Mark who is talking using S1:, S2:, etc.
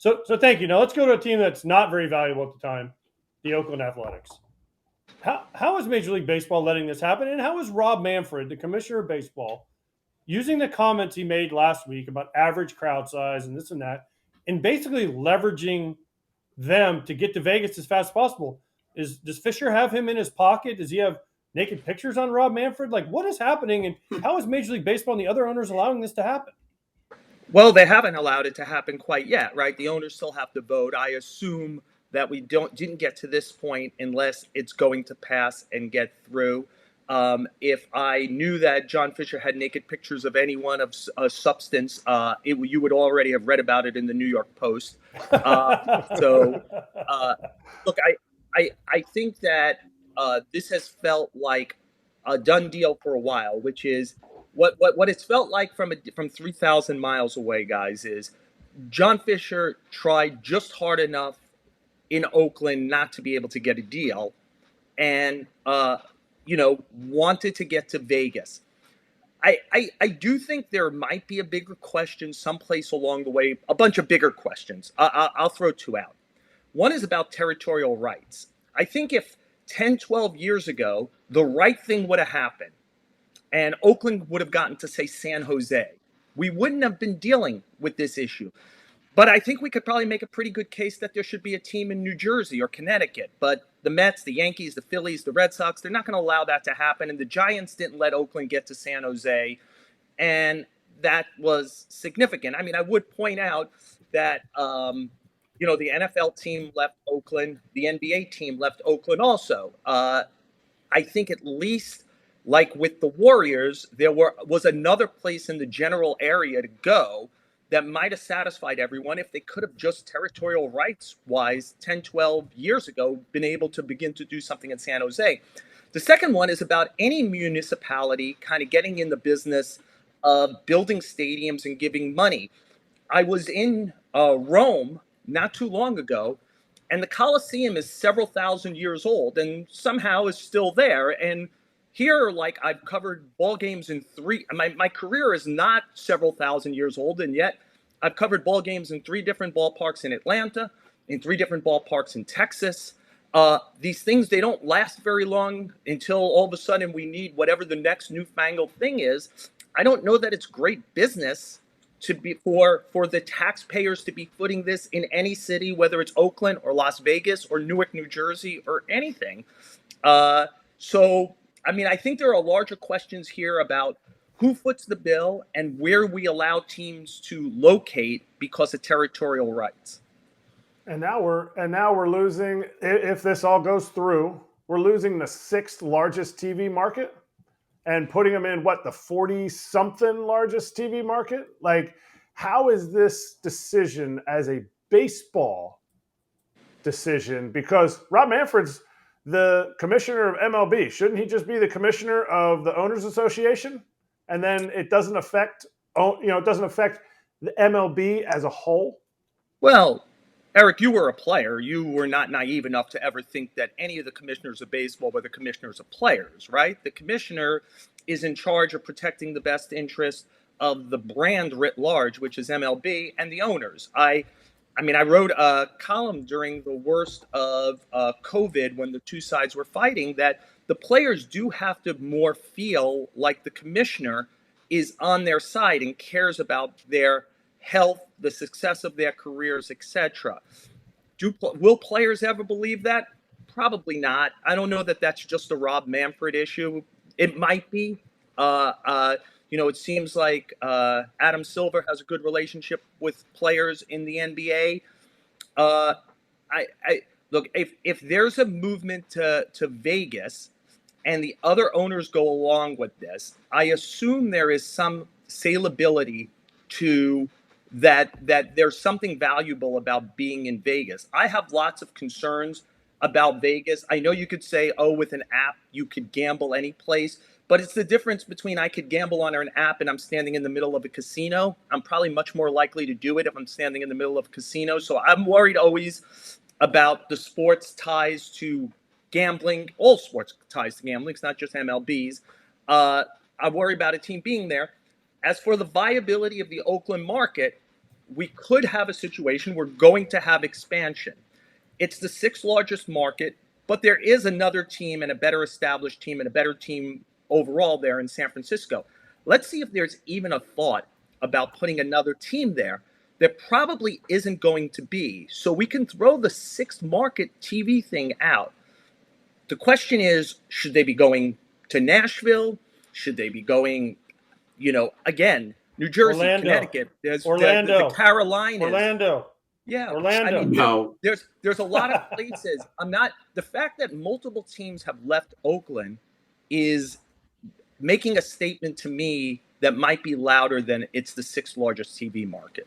S1: So thank you. Now let's go to a team that's not very valuable at the time, the Oakland Athletics. How is Major League Baseball letting this happen? And how is Rob Manfred, the commissioner of baseball, using the comments he made last week about average crowd size and this and that, and basically leveraging them to get to Vegas as fast as possible? Does Fisher have him in his pocket? Does he have naked pictures on Rob Manfred? Like, what is happening, and how is Major League Baseball and the other owners allowing this to happen?
S2: Well, they haven't allowed it to happen quite yet, right? The owners still have to vote. I assume that we didn't get to this point unless it's going to pass and get through. If I knew that John Fisher had naked pictures of anyone of substance, you would already have read about it in the New York Post. So, uh, look, I think that this has felt like a done deal for a while, which is what it's felt like from 3,000 miles away, guys. Is John Fisher tried just hard enough in Oakland not to be able to get a deal, and wanted to get to Vegas. I do think there might be a bigger question someplace along the way, a bunch of bigger questions. I'll throw two out. One is about territorial rights. I think if 10, 12 years ago, the right thing would have happened and Oakland would have gotten to, say, San Jose, we wouldn't have been dealing with this issue. But I think we could probably make a pretty good case that there should be a team in New Jersey or Connecticut. But the Mets, the Yankees, the Phillies, the Red Sox, they're not going to allow that to happen. And the Giants didn't let Oakland get to San Jose. And that was significant. I mean, I would point out that, the NFL team left Oakland. The NBA team left Oakland also. I think at least like with the Warriors, was another place in the general area to go that might have satisfied everyone if they could have just territorial rights wise 10, 12 years ago been able to begin to do something in San Jose. The second one is about any municipality kind of getting in the business of building stadiums and giving money. I was in Rome not too long ago, and the Colosseum is several thousand years old and somehow is still there. And here, like, I've covered ball games in my career is not several thousand years old, and yet I've covered ball games in three different ballparks in Atlanta, in three different ballparks in Texas. These things, they don't last very long until all of a sudden we need whatever the next newfangled thing is. I don't know that it's great business to be for the taxpayers to be footing this in any city, whether it's Oakland or Las Vegas or Newark, New Jersey or anything. So, I mean, I think there are larger questions here about who foots the bill and where we allow teams to locate because of territorial rights.
S3: And now we're losing. If this all goes through, we're losing the sixth largest TV market and putting them in the 40-something largest TV market. Like, how is this decision as a baseball decision? Because Rob Manfred's the commissioner of MLB. Shouldn't he just be the commissioner of the Owners Association? And then it doesn't affect the MLB as a whole.
S2: Well, Eric, you were a player. You were not naive enough to ever think that any of the commissioners of baseball were the commissioners of players, right? The commissioner is in charge of protecting the best interest of the brand writ large, which is MLB, and the owners. I wrote a column during the worst of COVID when the two sides were fighting that the players do have to more feel like the commissioner is on their side and cares about their health, the success of their careers, etc. Will players ever believe that? Probably not. I don't know that that's just a Rob Manfred issue. It might be. It seems like Adam Silver has a good relationship with players in the NBA. Look, if there's a movement to Vegas and the other owners go along with this, I assume there is some salability to that there's something valuable about being in Vegas. I have lots of concerns about Vegas. I know you could say, with an app, you could gamble any place. But it's the difference between I could gamble on an app and I'm standing in the middle of a casino. I'm probably much more likely to do it if I'm standing in the middle of a casino. So I'm worried always about the sports ties to gambling, all sports ties to gambling. It's not just MLB's. I worry about a team being there. As for the viability of the Oakland market, we could have a situation, we're going to have expansion. It's the sixth largest market, but there is another team and a better established team and a better team overall there in San Francisco. Let's see if there's even a thought about putting another team there. There probably isn't going to be. So we can throw the sixth market TV thing out. The question is, should they be going to Nashville? Should they be going, again, New Jersey,
S1: Orlando.
S2: Connecticut, there's
S1: Orlando.
S2: the Carolinas.
S1: Orlando.
S2: Yeah.
S1: Orlando.
S2: I mean,
S4: No.
S2: there's a lot of places. The fact that multiple teams have left Oakland is making a statement to me that might be louder than it's the sixth largest TV market.